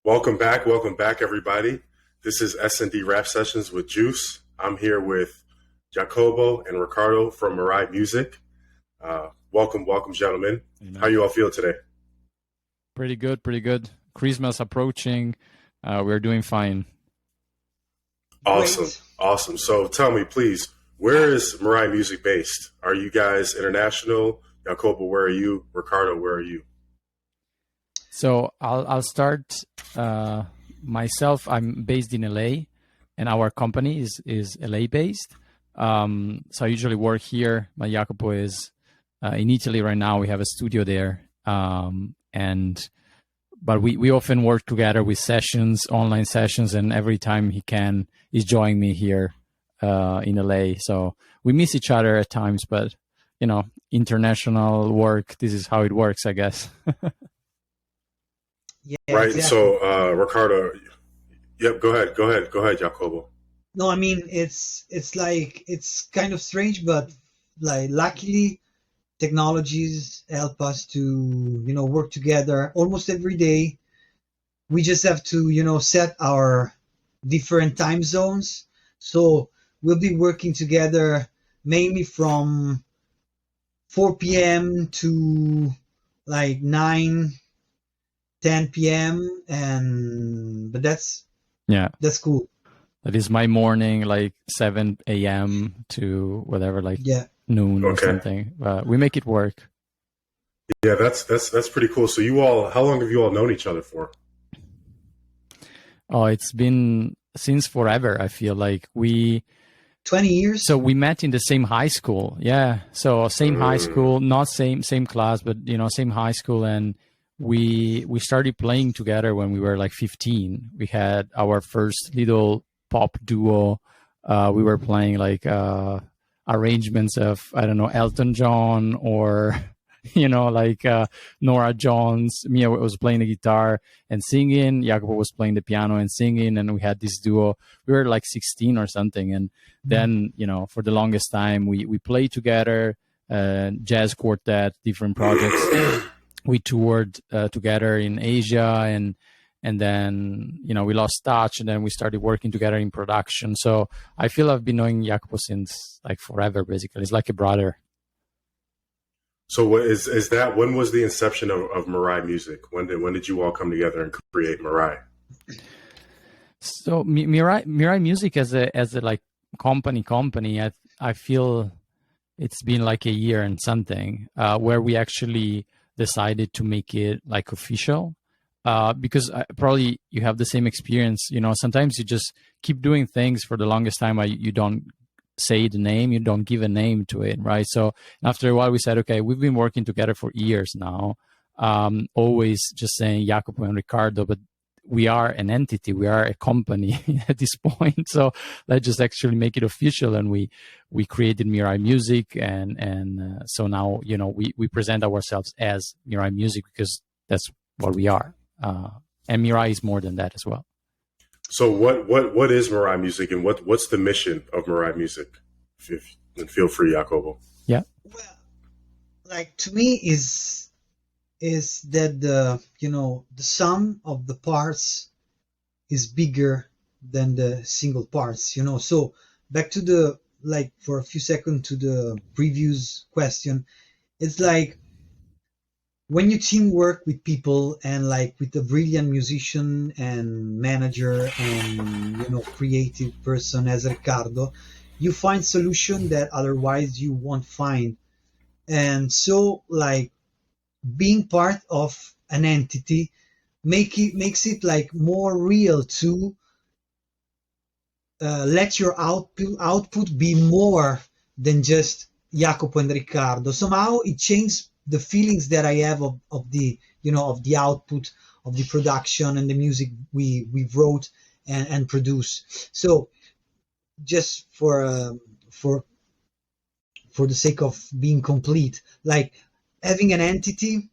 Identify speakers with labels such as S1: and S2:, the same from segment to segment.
S1: Welcome back, everybody. This is SND Rap Sessions with Juice. I'm here with Jacopo and Riccardo from Mirai Music. Welcome, gentlemen.
S2: Amen.
S1: How you all feel today?
S2: Pretty good. Christmas approaching. We're doing fine.
S1: Awesome. So tell me, please, where is Mirai Music based? Are you guys international? Jacopo, where are you? Riccardo, where are you?
S2: So I'll start myself. I'm based in LA, and our company is LA based. So I usually work here. My Jacopo is in Italy right now. We have a studio there, but we often work together with sessions, online sessions, and every time he can, he's joining me here in LA. So we miss each other at times, but international work. This is how it works, I guess.
S3: Yeah,
S1: right.
S3: exactly.
S1: So, Riccardo, yep. Go ahead, Jacopo.
S3: No, I mean it's kind of strange, but luckily technologies help us to work together almost every day. We just have to set our different time zones. So we'll be working together mainly from 4 p.m. to 9-10 p.m. but that's cool.
S2: That is my morning, 7 a.m. to whatever, noon or something. We make it work.
S1: Yeah, that's pretty cool. So how long have you all known each other for?
S2: Oh, it's been since forever. I feel like
S3: 20 years.
S2: So we met in the same high school. Yeah. So same high school, not same class, but same high school. And we started playing together when we were 15. We had our first little pop duo. We were playing arrangements of, I don't know, Elton John or Nora Jones. Mia was playing the guitar and singing. Jacopo was playing the piano and singing, and we had this duo. We were 16 or something, and then for the longest time we played together, jazz quartet, different projects. We toured together in Asia, and then we lost touch, and then we started working together in production. So I feel I've been knowing Jacopo since forever. Basically, it's like a brother.
S1: So what is that? When was the inception of Mirai Music? When did you all come together and create Mirai?
S2: So Mirai Music as a company, I feel it's been a year and something where we actually decided to make it official. Because probably you have the same experience. Sometimes you just keep doing things for the longest time. You don't say the name, you don't give a name to it, right? So after a while, we said, okay, we've been working together for years now, always just saying Jacopo and Riccardo, but we are an entity, we are a company at this point. So let's just actually make it official, and we created Mirai Music, and so now we present ourselves as Mirai Music because that's what we are. And Mirai is more than that as well.
S1: So what is Mirai Music, and what's the mission of Mirai Music? And feel free, Jacopo.
S2: Yeah.
S3: Well, to me is that the sum of the parts is bigger than the single parts. So back to the for a few seconds to the previous question, it's when you teamwork with people and with a brilliant musician and manager and creative person as Riccardo, you find solution that otherwise you won't find. And so being part of an entity makes it more real to let your output be more than just Jacopo and Riccardo. Somehow it changed the feelings that I have of the output of the production and the music we wrote and produced. So just for the sake of being complete, having an entity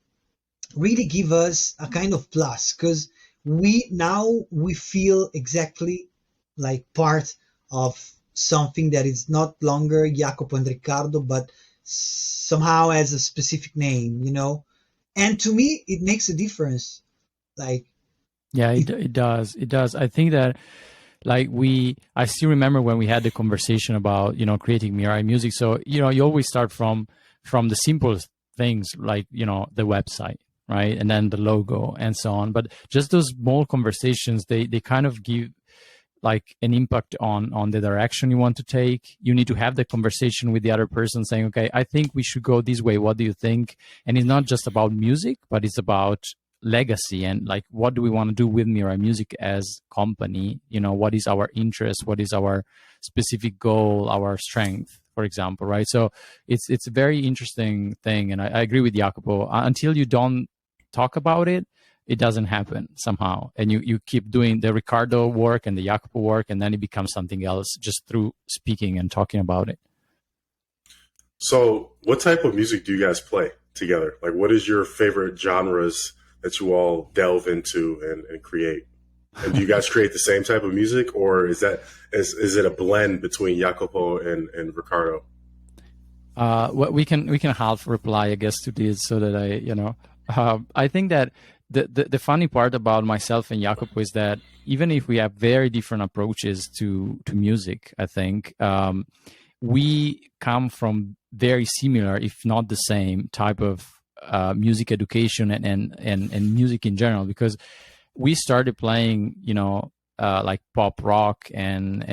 S3: really give us a kind of plus, because we feel exactly part of something that is not longer Jacopo and Riccardo, but somehow has a specific name, and to me it makes a difference.
S2: Yeah, it does. It does. I think that like I still remember when we had the conversation about, creating Mirai Music. So, you always start from the simplest things, like, the website, right? And then the logo and so on. But just those small conversations, they kind of give like an impact on the direction you want to take. You need to have the conversation with the other person saying, okay, I think we should go this way. What do you think? And it's not just about music, but it's about legacy and like, what do we want to do with Mirai Music as company? What is our interest? What is our specific goal, our strength, for example, right? So it's a very interesting thing. And I agree with Jacopo. Until you don't talk about it, it doesn't happen somehow. And you keep doing the Riccardo work and the Jacopo work, and then it becomes something else just through speaking and talking about it.
S1: So what type of music do you guys play together? Like, what is your favorite genres that you all delve into and create? And do you guys create the same type of music, or is it a blend between Jacopo and Riccardo?
S2: Well, we can half reply, I guess, to this, so that I think that the funny part about myself and Jacopo is that even if we have very different approaches to music, I think we come from very similar, if not the same, type of music education and music in general, because we started playing, like pop rock and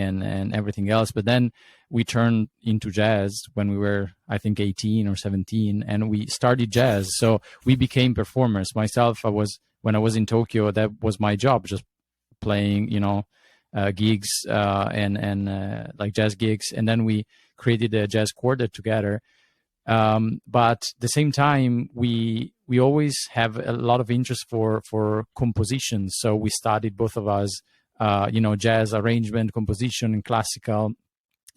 S2: everything else, but then we turned into jazz when we were, I think, 18 or 17, and we started jazz. So we became performers. Myself, when I was in Tokyo, that was my job, just playing, gigs and like jazz gigs. And then we created a jazz quartet together. But at the same time, we always have a lot of interest for composition. So we studied, both of us, jazz arrangement, composition, and classical.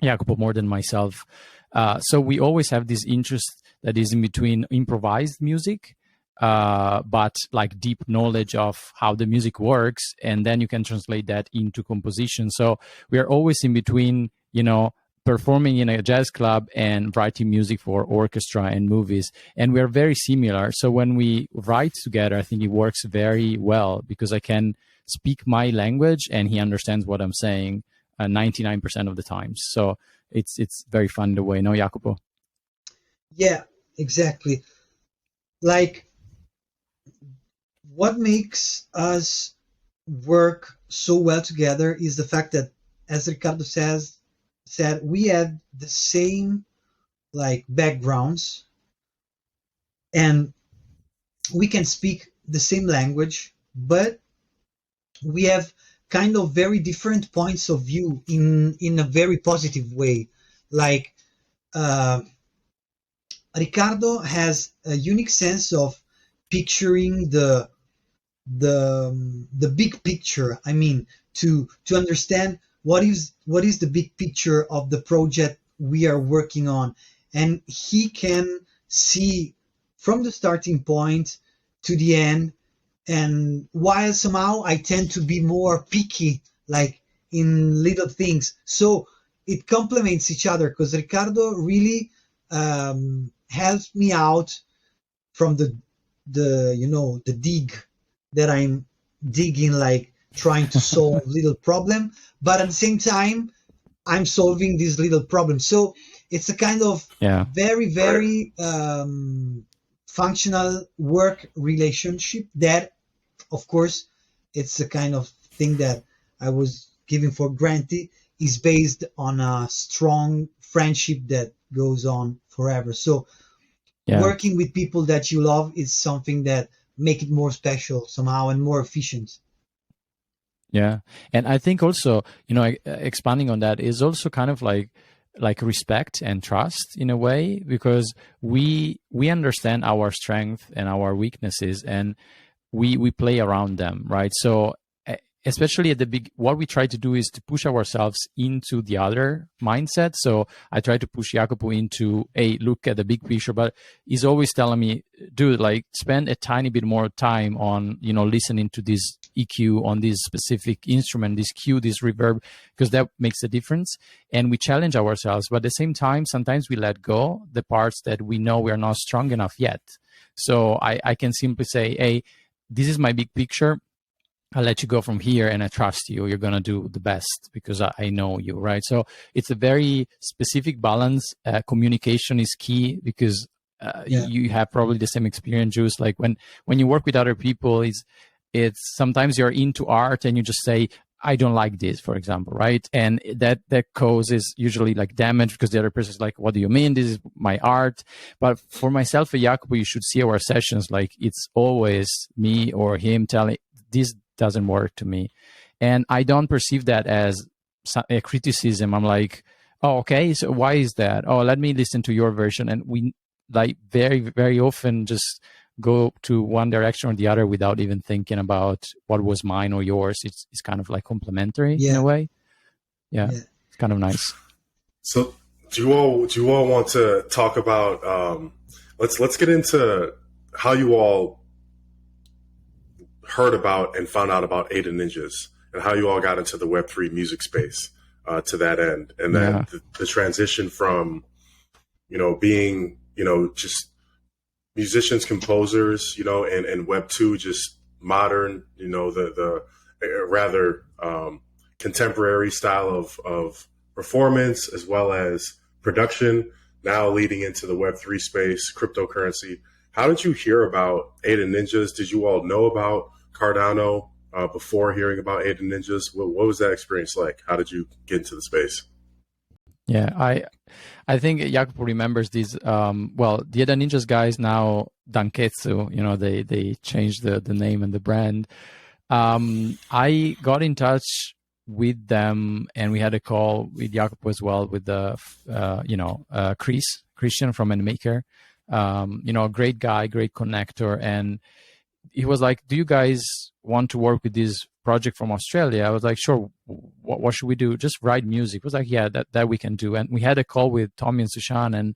S2: Jacopo more than myself. So we always have this interest that is in between improvised music, but like deep knowledge of how the music works, and then you can translate that into composition. So we are always in between, performing in a jazz club and writing music for orchestra and movies. And we are very similar. So when we write together, I think it works very well, because I can speak my language and he understands what I'm saying 99% of the times. So it's very fun the way. No, Jacopo?
S3: Yeah, exactly. Like, what makes us work so well together is the fact that, as Riccardo said, we have the same like backgrounds, and we can speak the same language, but we have kind of very different points of view in a very positive way. Like, Riccardo has a unique sense of picturing the big picture. I mean, to understand what is the big picture of the project we are working on, and he can see from the starting point to the end. And while somehow I tend to be more picky, like in little things, so it complements each other, because Riccardo really helps me out from the dig that I'm digging, like trying to solve little problem, but at the same time I'm solving this little problem. So it's a kind of very, very functional work relationship that, of course, it's a kind of thing that I was giving for granted, is based on a strong friendship that goes on forever. So working with people that you love is something that make it more special somehow and more efficient.
S2: Yeah. And I think also, expanding on that is also kind of like respect and trust in a way, because we understand our strength and our weaknesses, and we play around them, right? So especially at the what we try to do is to push ourselves into the other mindset. So I try to push Jacopo into look at the big picture, but he's always telling me, dude, like spend a tiny bit more time on, listening to this EQ on this specific instrument, this cue, this reverb, because that makes a difference. And we challenge ourselves, but at the same time, sometimes we let go the parts that we know we are not strong enough yet. So I can simply say, hey, this is my big picture. I'll let you go from here and I trust you. You're going to do the best because I know you, right? So it's a very specific balance. Communication is key because you have probably the same experience, Juice. Like when you work with other people, it's sometimes you're into art and you just say, I don't like this, for example, right? And that causes usually like damage because the other person is like, what do you mean? This is my art. But for myself and Jacopo, you should see our sessions. Like it's always me or him telling this doesn't work to me. And I don't perceive that as a criticism. I'm like, oh, okay, so why is that? Oh, let me listen to your version. And we like very, very often just go to one direction or the other without even thinking about what was mine or yours. It's kind of like complementary in a way. Yeah, it's kind of nice.
S1: So do you all want to talk about let's get into how you all heard about and found out about ADA NinjaZ and how you all got into the Web3 music space to that end. And then the transition from, being, just musicians, composers, and Web2, just modern, the rather contemporary style of performance as well as production, now leading into the Web3 space, cryptocurrency. How did you hear about ADA NinjaZ? Did you all know about Cardano before hearing about ADA NinjaZ? What was that experience like? How did you get into the space?
S2: Yeah, I think Jacopo remembers these. Well, the ADA NinjaZ guys now Danketsu. They changed the name and the brand. I got in touch with them, and we had a call with Jacopo as well with the Christian from Endmaker. A great guy, great connector, and he was like, "Do you guys want to work with this project from Australia?" I was like, "Sure. What should we do? Just write music." He was like, "Yeah, that we can do." And we had a call with Tommy and Sushan, and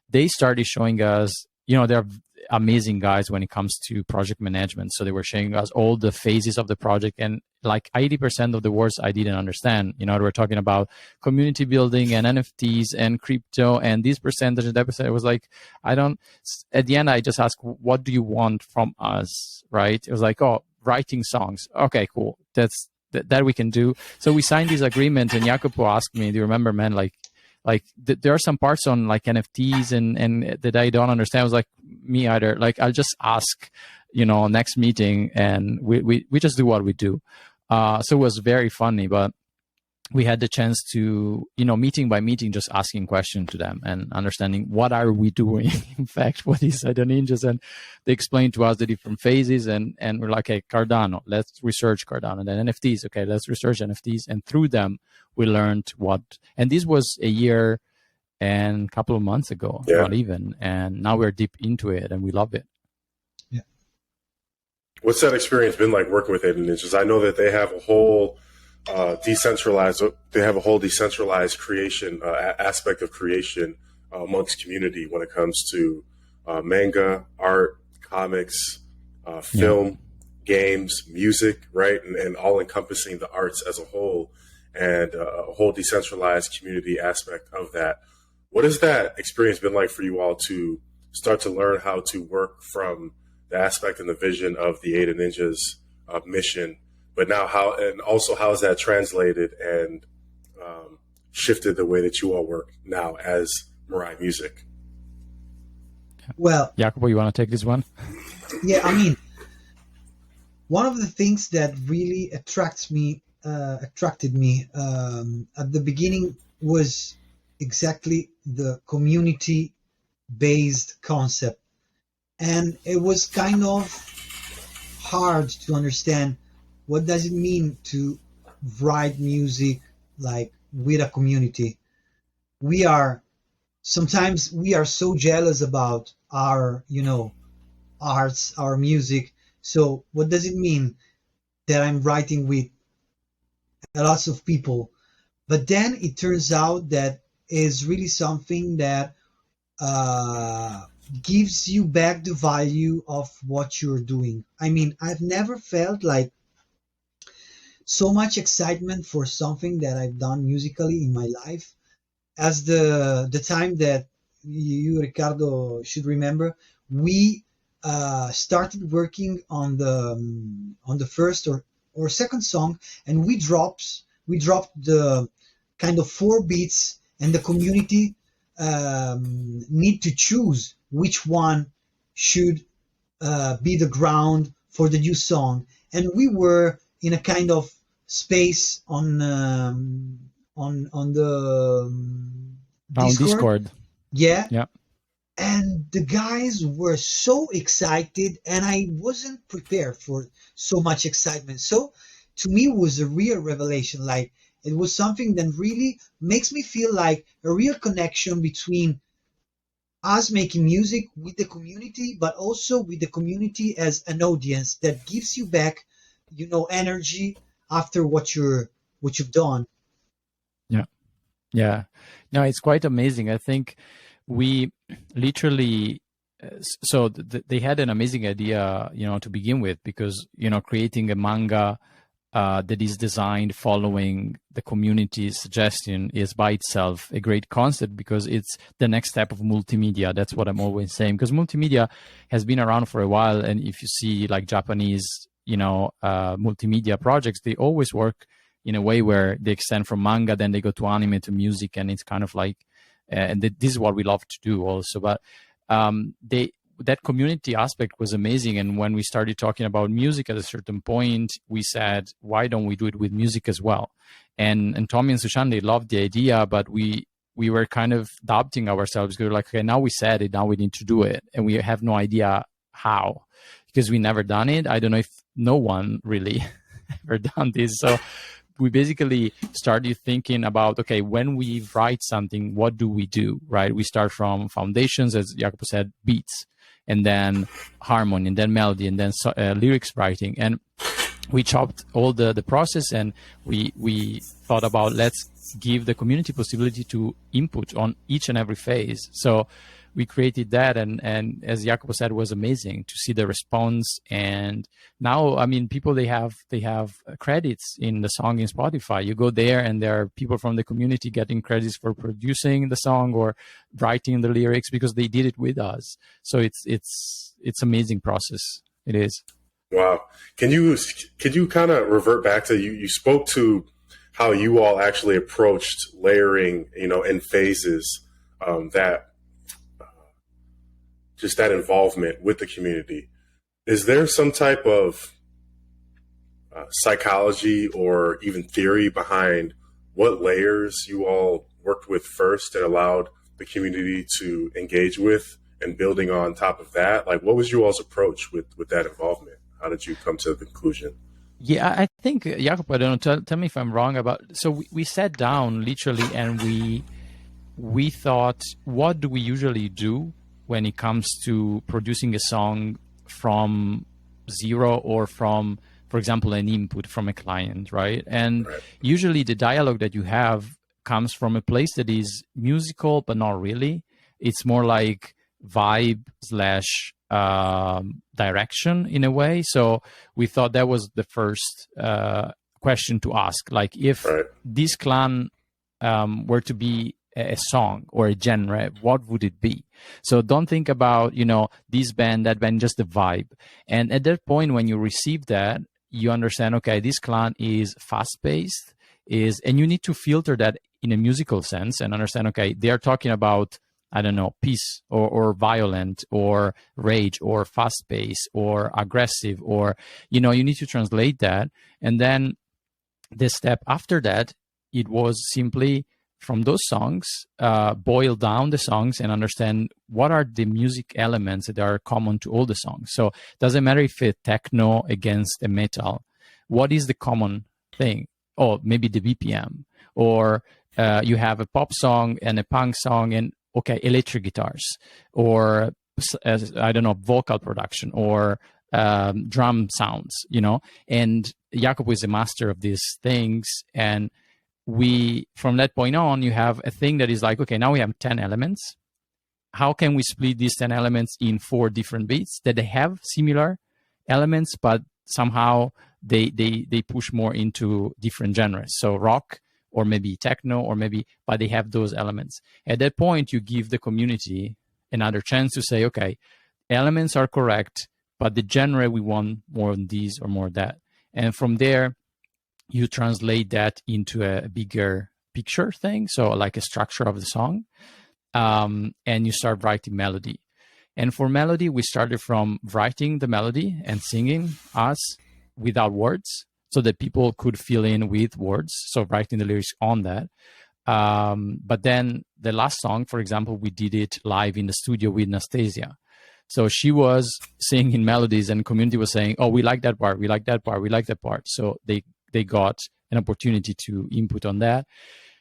S2: they started showing us, they're amazing guys when it comes to project management. So they were showing us all the phases of the project, and like 80% of the words I didn't understand. We're talking about community building and NFTs and crypto and this percentage and that percentage. It was like, at the end, I just asked, what do you want from us? Right. It was like, oh, writing songs. Okay, cool. That we can do. So we signed this agreement, and Jacopo asked me, do you remember, man, there are some parts on like NFTs and that I don't understand. I was like, me either. Like, I'll just ask, next meeting, and we just do what we do. So it was very funny, but we had the chance to, meeting by meeting, just asking questions to them and understanding what are we doing. In fact, what is ADA NinjaZ? And they explained to us the different phases, and we're like, okay, Cardano, let's research Cardano. And then NFTs, okay, let's research NFTs. And through them, we learned and this was a year and a couple of months ago, not even. And now we're deep into it, and we love it.
S3: Yeah.
S1: What's that experience been like working with ADA NinjaZ? I know that they have a whole decentralized creation aspect of creation amongst community when it comes to manga, art, comics, film, games, music, right? And all encompassing the arts as a whole, and a whole decentralized community aspect of that. What has that experience been like for you all to start to learn how to work from the aspect and the vision of the ADA NinjaZ mission? But now how has that translated and shifted the way that you all work now as Mirai Music?
S3: Well,
S2: Jacopo, you want to take this one?
S3: Yeah, I mean, one of the things that really attracted me at the beginning was exactly the community-based concept, and it was kind of hard to understand. What does it mean to write music like with a community? Sometimes we are so jealous about our, arts, our music. So what does it mean that I'm writing with lots of people? But then it turns out that is really something that gives you back the value of what you're doing. I mean, I've never felt like so much excitement for something that I've done musically in my life as the time that you, Riccardo, should remember. We started working on the first or or second song, and we dropped the kind of 4 beats, and the community need to choose which one should be the ground for the new song. And we were in a kind of space on the
S2: On Discord.
S3: Yeah.
S2: Yeah.
S3: And the guys were so excited, and I wasn't prepared for so much excitement. So to me, it was a real revelation. Like, it was something that really makes me feel like a real connection between us making music with the community, but also with the community as an audience that gives you back, energy after what you've done.
S2: Yeah. No, it's quite amazing. I think we literally, they had an amazing idea, to begin with, because, creating a manga that is designed following the community's suggestion is by itself a great concept, because it's the next step of multimedia. That's what I'm always saying, because multimedia has been around for a while. And if you see like Japanese, multimedia projects, they always work in a way where they extend from manga, then they go to anime, to music, and it's kind of like, and this is what we love to do also. But that community aspect was amazing. And when we started talking about music at a certain point, we said, why don't we do it with music as well? And Tommy and Sushan, they loved the idea, but we were kind of doubting ourselves, because we were like, okay, now we said it, now we need to do it, and we have no idea how, because we never done it. I don't know if no one really ever done this. So we basically started thinking about, okay, when we write something, what do we do, right? We start from foundations, as Jacopo said, beats, and then harmony, and then melody, and then lyrics writing. And we chopped all the process, and we thought about, let's give the community possibility to input on each and every phase. So we created that, and as Jacopo said, it was amazing to see the response. And now, I mean, people, they have credits in the song in Spotify. You go there, and there are people from the community getting credits for producing the song or writing the lyrics, because they did it with us. So it's amazing process. It is.
S1: Wow. Can you kind of revert back to, you spoke to how you all actually approached layering, in phases, just that involvement with the community. Is there some type of psychology or even theory behind what layers you all worked with first and allowed the community to engage with, and building on top of that? Like, what was you all's approach with that involvement? How did you come to the conclusion?
S2: Yeah, I think, Jacopo, I don't know, tell me if I'm wrong so we sat down literally, and we thought, what do we usually do when it comes to producing a song from zero, or from, for example, an input from a client, right? And usually the dialogue that you have comes from a place that is musical, but not really. It's more like vibe / direction in a way. So we thought that was the first question to ask. Like, if this clan were to be a song or a genre, what would it be? So don't think about, this band, that band, just the vibe. And at that point, when you receive that, you understand, okay, this clan is fast-paced, and you need to filter that in a musical sense and understand, okay, they are talking about, I don't know, peace or violent or rage or fast-paced or aggressive, or, you need to translate that. And then the step after that, it was simply, from those songs, boil down the songs and understand what are the music elements that are common to all the songs. So it doesn't matter if it's techno against a metal. What is the common thing? Oh, maybe the BPM. Or you have a pop song and a punk song, and, okay, electric guitars. Or, I don't know, vocal production, or drum sounds, And Jacopo is a master of these things. And from that point on, you have a thing that is like, okay, now we have 10 elements. How can we split these 10 elements in 4 different beats that they have similar elements, but somehow they push more into different genres? So rock, or maybe techno, or maybe, but they have those elements. At that point, you give the community another chance to say, okay, elements are correct, but the genre, we want more of these or more of that. And from there, you translate that into a bigger picture thing, so like a structure of the song, and you start writing melody. And for melody, we started from writing the melody and singing us without words, so that people could fill in with words, so writing the lyrics on that. But then the last song, for example, we did it live in the studio with Nastasia. So she was singing melodies, and community was saying, oh, we like that part, we like that part, we like that part. So they got an opportunity to input on that.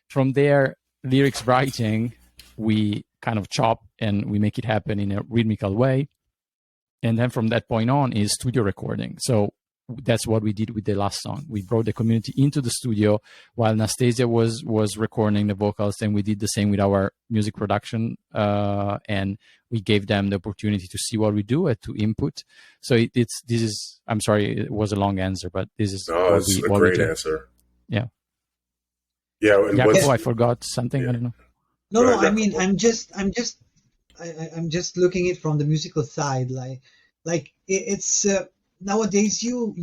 S2: From there, lyrics writing, we kind of chop and we make it happen in a rhythmical way. And then from that point on is studio recording. So that's what we did with the last song. We brought the community into the studio while Nastasia was recording the vocals, and we did the same with our music production, and we gave them the opportunity to see what we do and to input. So I'm sorry, it was a long answer, but this is
S1: it's a great answer.
S2: Yeah.
S1: Yeah. And
S2: Jacopo, I forgot something. Yeah. I don't know.
S3: No. I mean, I'm just looking at it from the musical side. Like it's nowadays you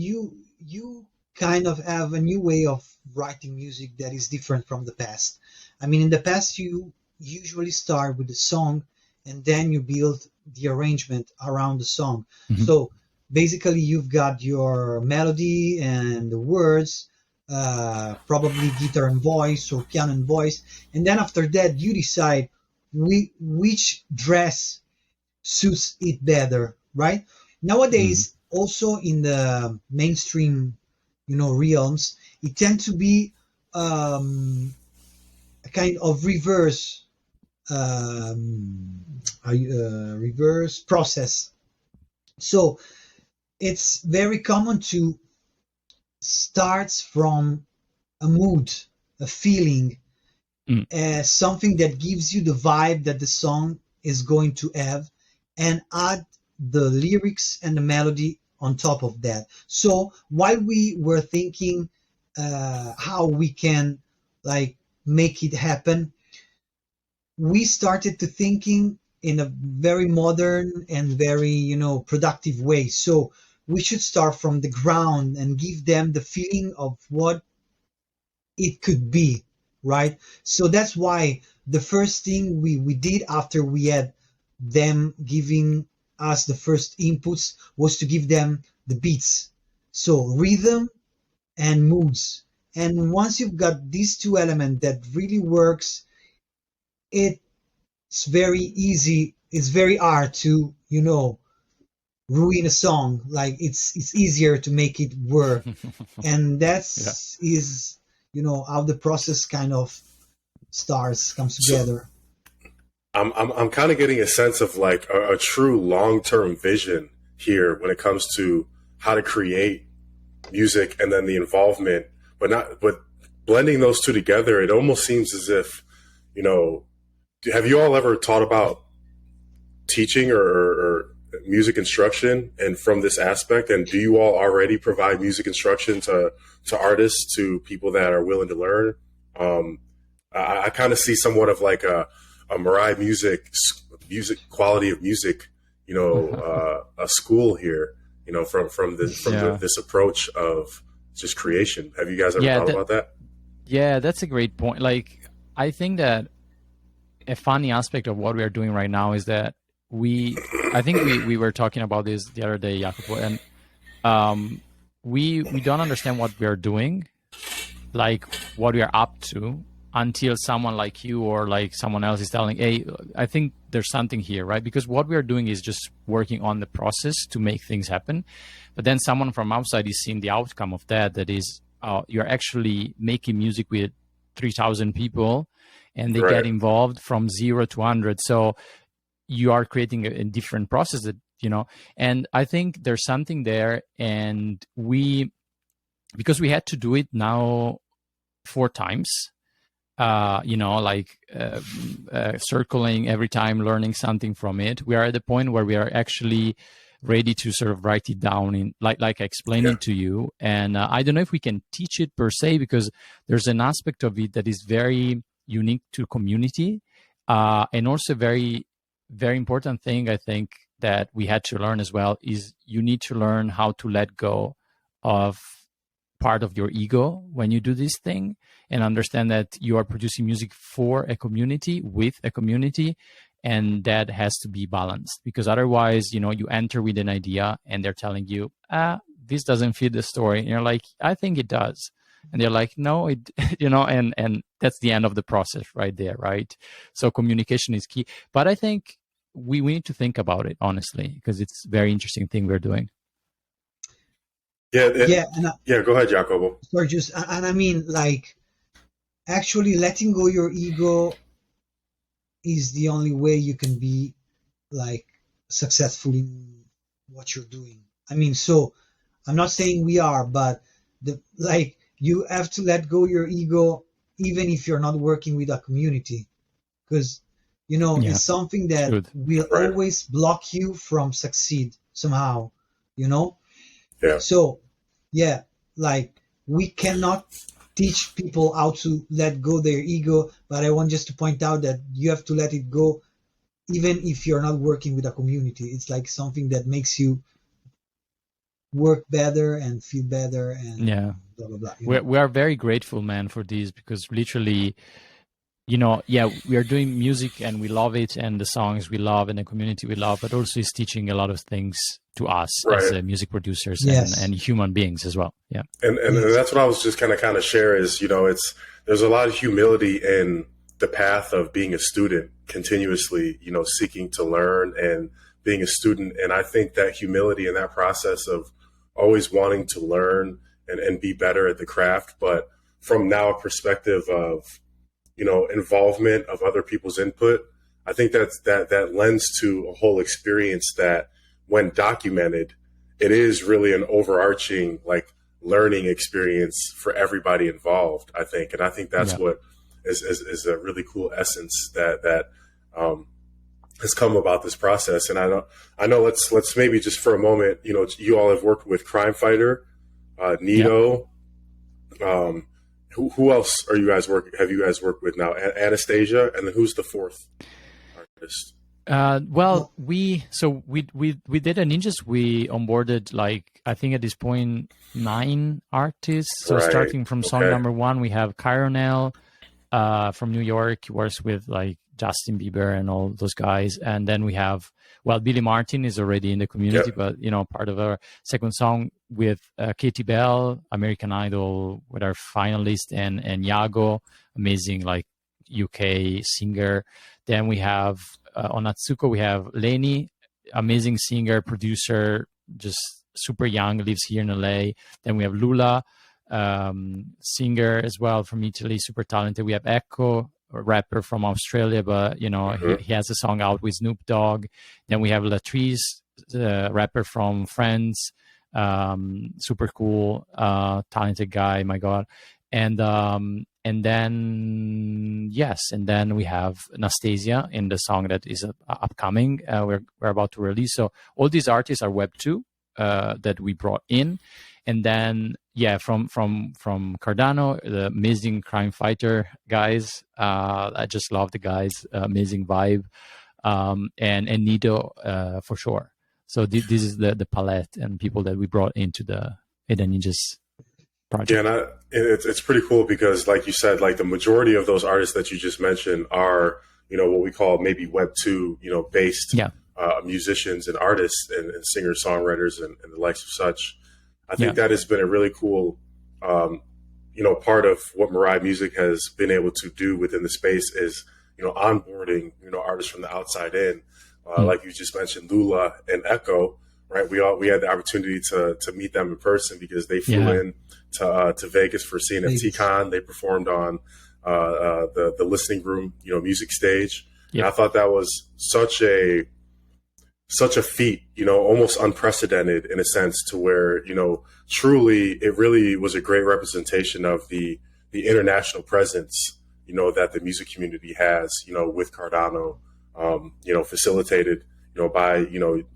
S3: kind of have a new way of writing music that is different from the past. I mean, in the past you usually start with the song and then you build the arrangement around the song. Mm-hmm. So basically you've got your melody and the words, probably guitar and voice or piano and voice, and then after that you decide which dress suits it better, right? Nowadays, also in the mainstream, realms, it tends to be a kind of reverse process. So it's very common to start from a mood, a feeling, something that gives you the vibe that the song is going to have, and add the lyrics and the melody on top of that. So while we were thinking how we can make it happen, we started to thinking in a very modern and very productive way. So we should start from the ground and give them the feeling of what it could be, right? So that's why the first thing we did after we had them giving us the first inputs was to give them the beats, so rhythm and moods. And once you've got these two elements that really works, it's very easy. It's very hard to ruin a song. Like it's easier to make it work, and that's is how the process kind of comes together.
S1: I'm kind of getting a sense of like a true long-term vision here when it comes to how to create music and then the involvement, but blending those two together. It almost seems as if, have you all ever taught about teaching or music instruction and from this aspect? And do you all already provide music instruction to artists, to people that are willing to learn? I kind of see somewhat of like a Mirai music quality of music, a school here, from this approach of just creation. Have you guys ever thought about that?
S2: Yeah, that's a great point. Like, I think that a funny aspect of what we are doing right now is that I think we were talking about this the other day, Jacopo, and we don't understand what we are doing, like what we are up to, until someone like you or like someone else is telling, hey, I think there's something here, right? Because what we are doing is just working on the process to make things happen. But then someone from outside is seeing the outcome of that is, you're actually making music with 3,000 people, and they get involved from 0 to 100. So you are creating a different process that, and I think there's something there. And because we had to do it now 4 times, circling every time, learning something from it. We are at the point where we are actually ready to sort of write it down in like I explained it to you. And I don't know if we can teach it per se, because there's an aspect of it that is very unique to community, and also very, very important thing I think that we had to learn as well is you need to learn how to let go of part of your ego when you do this thing, and understand that you are producing music for a community, with a community, and that has to be balanced, because otherwise, you enter with an idea and they're telling you, this doesn't fit the story, and you're like, I think it does, and they're like, no, it and that's the end of the process right there, right? So communication is key, but I think we need to think about it honestly, because it's a very interesting thing we're doing.
S1: Yeah,
S3: yeah.
S1: Go ahead, Jacopo.
S3: Sorry, and I mean, like, actually letting go your ego is the only way you can be like successful in what you're doing. I mean, so I'm not saying we are, but you have to let go your ego, even if you're not working with a community, because it's something that will always block you from succeed somehow.
S1: Yeah.
S3: So yeah, like, we cannot teach people how to let go their ego, but I want just to point out that you have to let it go even if you're not working with a community. It's like something that makes you work better and feel better, and blah blah blah.
S2: We are very grateful, man, for this, because literally, we are doing music and we love it, and the songs we love and the community we love, but also it's teaching a lot of things to us as music producers and human beings as well. Yeah.
S1: And that's what I was just kind of share is, there's a lot of humility in the path of being a student, continuously, seeking to learn and being a student. And I think that humility in that process of always wanting to learn and be better at the craft, but from now a perspective of, involvement of other people's input, I think that lends to a whole experience that, when documented, it is really an overarching learning experience for everybody involved, I think. And I think that's what is a really cool essence that has come about this process. And I know let's maybe just for a moment, you all have worked with Crime Fighter, Nito. Who else have you guys worked with now? Anastasia, and then who's the fourth artist?
S2: We did a NinjaZ. We onboarded, I think at this point, 9 artists. So starting from song number 1, we have Chironel from New York. He works with Justin Bieber and all those guys. And then we have, Billy Martin is already in the community, but part of our second song with Katie Bell, American Idol, with our finalist, and Yago, amazing UK singer. Then we have on Atsuko, we have Leni, amazing singer, producer, just super young, lives here in LA. Then we have Lula, singer as well from Italy, super talented. We have Echo, a rapper from Australia, but he has a song out with Snoop Dogg. Then we have Latrice, rapper from France, super cool, talented guy, my God. And then we have Anastasia in the song that is upcoming. We're about to release. So all these artists are Web 2 that we brought in. And then from Cardano, the amazing Crime Fighter guys. I just love the guys, amazing vibe. And Nito for sure. So this is the palette and people that we brought into the ADA NinjaZ project.
S1: Yeah, and it's pretty cool because, like you said, the majority of those artists that you just mentioned are, what we call maybe Web 2, based musicians and artists and singers, songwriters, and the likes of such. I think that has been a really cool, part of what Mirai Music has been able to do within the space is, onboarding, artists from the outside in, like you just mentioned, Lula and Echo, right? We had the opportunity to meet them in person because they flew in to Vegas for CNFT Con. They performed on the listening room, music stage. And I thought that was such a feat, almost unprecedented in a sense, to where, truly it really was a great representation of the international presence, that the music community has, with Cardano, facilitated, by,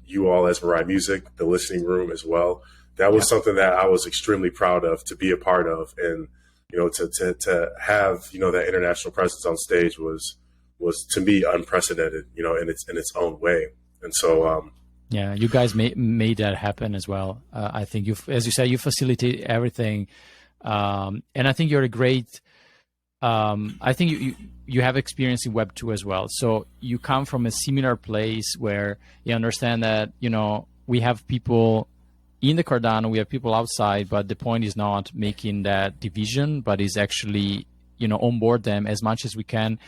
S1: you all as Mirai Music, the listening room as well. That was something that I was extremely proud of to be a part of. And, to have, that international presence on stage was to me unprecedented, in its own way. And so,
S2: Yeah, you guys made that happen as well. I think you, as you said, you facilitate everything, and I think you're a great. I think you have experience in Web 2 as well. So you come from a similar place where you understand that, you know, we have people in the Cardano, we have people outside, but the point is not making that division, but is actually, you know, onboard them as much as we can.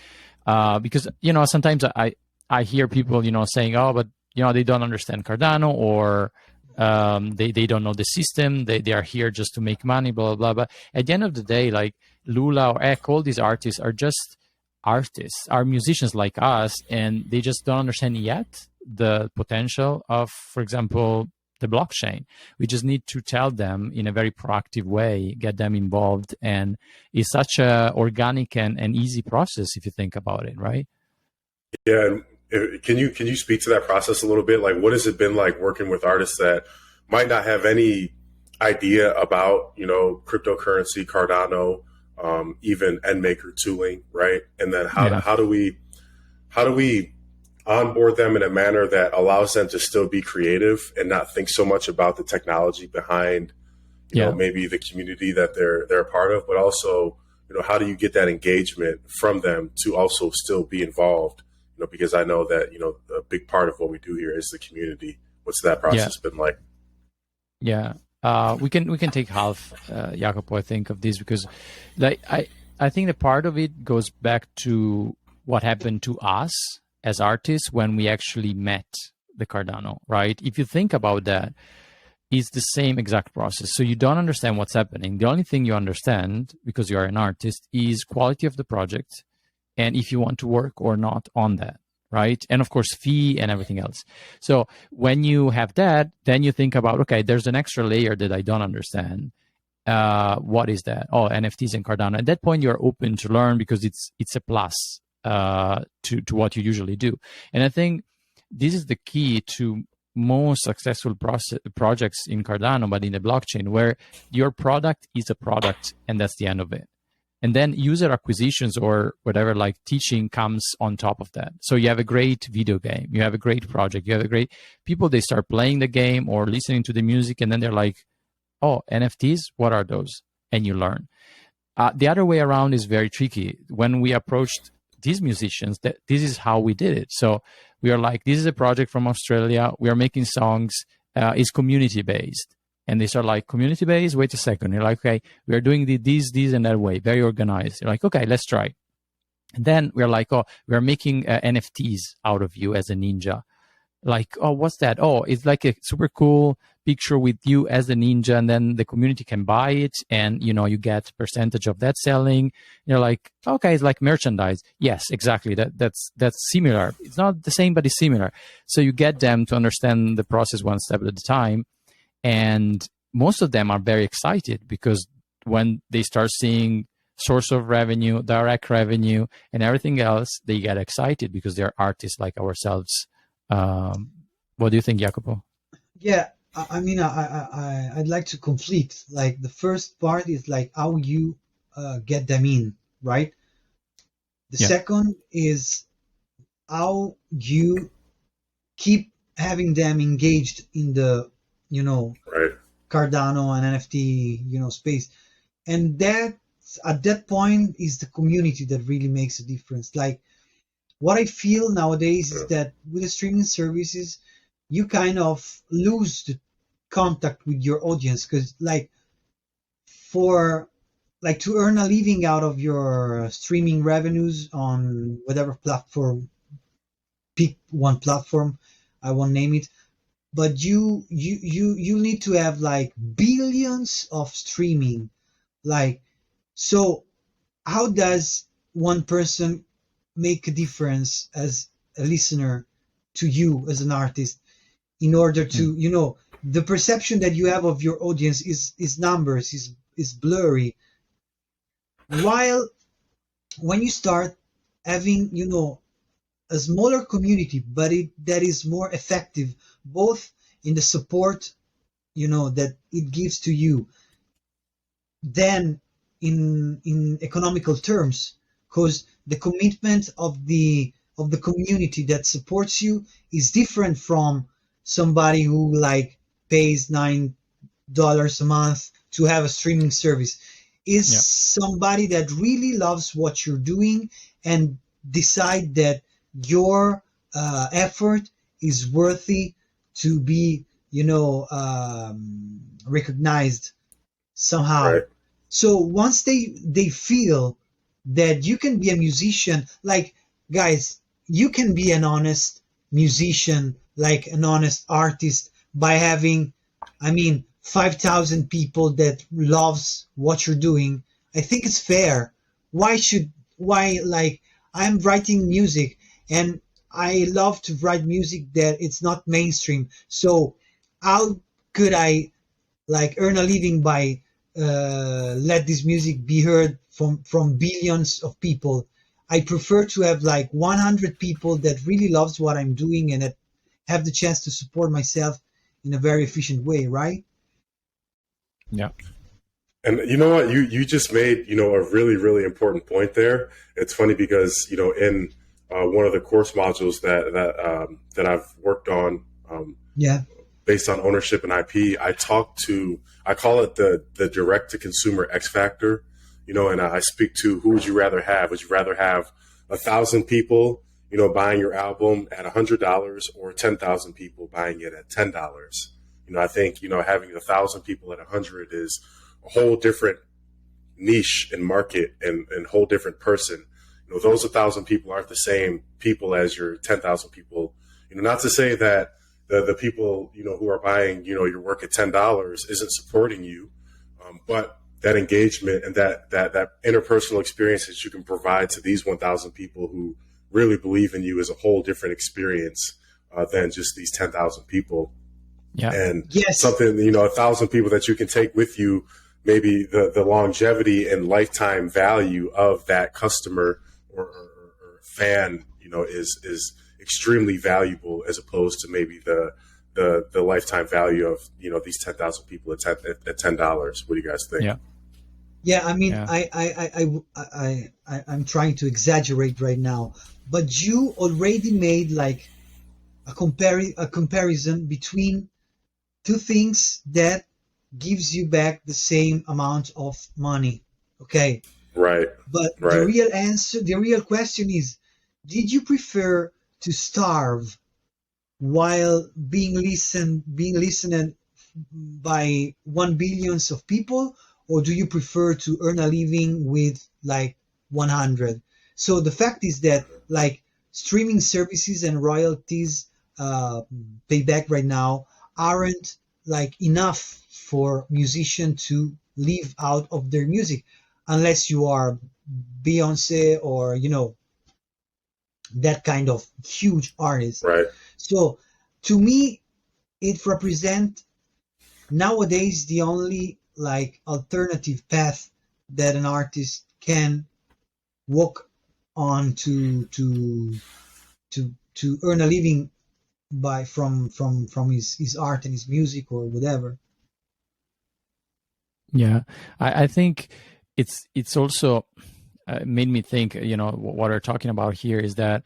S2: Because, you know, sometimes I hear people, you know, saying, oh, but, you know, they don't understand Cardano, or they don't know the system. They are here just to make money, blah, blah, blah. But at the end of the day, like Lula or Ek, all these artists are just artists, are musicians like us, and they just don't understand yet the potential of, for example, the blockchain. We just need to tell them in a very proactive way, get them involved, and it's such a organic and easy process if you think about it, right?
S1: Yeah. And can you speak to that process a little bit? Like, what has it been like working with artists that might not have any idea about, you know, cryptocurrency, Cardano, even endmaker tooling, right? And then how do we onboard them in a manner that allows them to still be creative and not think so much about the technology behind, you know, maybe the community that they're a part of, but also, you know, how do you get that engagement from them to also still be involved? You know, because I know that, you know, a big part of what we do here is the community. What's that process been like?
S2: Yeah. We can take half, Jacopo, I think, of this, because like I think the part of it goes back to what happened to us as artists when we actually met the Cardano, right? If you think about that, it's the same exact process. So you don't understand what's happening. The only thing you understand, because you are an artist, is quality of the project and if you want to work or not on that, right? And of course, fee and everything else. So when you have that, then you think about, okay, there's an extra layer that I don't understand. What is that? Oh, NFTs and Cardano. At that point, you're open to learn because it's a plus to what you usually do. And I think this is the key to most successful projects in Cardano, but in the blockchain, where your product is a product and that's the end of it. And then user acquisitions or whatever, like teaching, comes on top of that. So you have a great video game, you have a great project, you have a great people, they start playing the game or listening to the music, and then they're like, oh, NFTs, what are those? And you learn. The other way around is very tricky. When we approached these musicians, that this is how we did it. So we are like, this is a project from Australia. We are making songs. It's community based. And they start like, community based? Wait a second. You're like, okay, we are doing this, and that way, very organized. You're like, okay, let's try. And then we're like, oh, we're making NFTs out of you as a ninja. Like, oh, what's that? Oh, it's like a super cool picture with you as a ninja, and then the community can buy it, and you know, you get percentage of that selling. You're like, okay, it's like merchandise. Yes, exactly. That's similar. It's not the same, but it's similar. So you get them to understand the process one step at a time, and most of them are very excited because when they start seeing source of revenue, direct revenue, and everything else, they get excited because they're artists like ourselves. What do you think, Jacopo?
S3: Yeah, I mean, I'd like to complete. Like, the first part is like how you get them in, right? The second is how you keep having them engaged in the, you know, Cardano and NFT, you know, space. And that, at that point, is the community that really makes a difference. Like, what I feel nowadays is that with the streaming services, you kind of lose the contact with your audience, because like, for like, to earn a living out of your streaming revenues on whatever platform, pick one platform, I won't name it, but you need to have like billions of streaming. Like, so how does one person make a difference as a listener to you as an artist, in order to, you know, the perception that you have of your audience is numbers, is blurry, while when you start having, you know, a smaller community, but that is more effective, both in the support, you know, that it gives to you, than in economical terms, because the commitment of the community that supports you is different from somebody who like pays $9 a month to have a streaming service. Is
S2: Yeah.
S3: somebody that really loves what you're doing and decide that your effort is worthy to be, recognized somehow.
S1: Right.
S3: So once they feel that you can be a musician, like, guys, you can be an honest musician, like an honest artist, by having, 5,000 people that loves what you're doing. I think it's fair. Why, like, I'm writing music and I love to write music that it's not mainstream. So how could I like earn a living by let this music be heard from billions of people? I prefer to have like 100 people that really loves what I'm doing and that have the chance to support myself in a very efficient way, right?
S2: Yeah.
S1: And you know what? You just made, a really, really important point there. It's funny because, in one of the course modules that I've worked on,
S3: Yeah.
S1: based on ownership and IP, I call it the direct to consumer X factor, and I speak to, who would you rather have? Would you rather have 1,000 people, buying your album at $100 or 10,000 people buying it at $10? I think, having 1,000 people at 100 is a whole different niche and market and whole different person. Those 1,000 people aren't the same people as your 10,000 people. Not to say that the people, who are buying, your work at $10 isn't supporting you, but that engagement and that interpersonal experience that you can provide to these 1,000 people who really believe in you is a whole different experience than just these 10,000 people.
S2: Yeah.
S1: And
S3: Yes.
S1: something, 1,000 people that you can take with you, maybe the longevity and lifetime value of that customer or fan, is extremely valuable, as opposed to maybe the lifetime value of, these 10,000 people at $10. What do you guys think?
S2: Yeah.
S3: Yeah,
S2: Yeah.
S3: I'm trying to exaggerate right now, but you already made like a comparison between two things that gives you back the same amount of money. Okay.
S1: Right.
S3: But
S1: Right.
S3: the real question is, did you prefer to starve while being listened by 1 billions of people, or do you prefer to earn a living with like 100? So the fact is that like streaming services and royalties payback right now aren't like enough for musicians to live out of their music, unless you are Beyonce or that kind of huge artist.
S1: Right.
S3: So to me, it represents nowadays the only like alternative path that an artist can walk on to earn a living by from his art and his music or whatever.
S2: Yeah, I think it's also made me think. What we're talking about here is that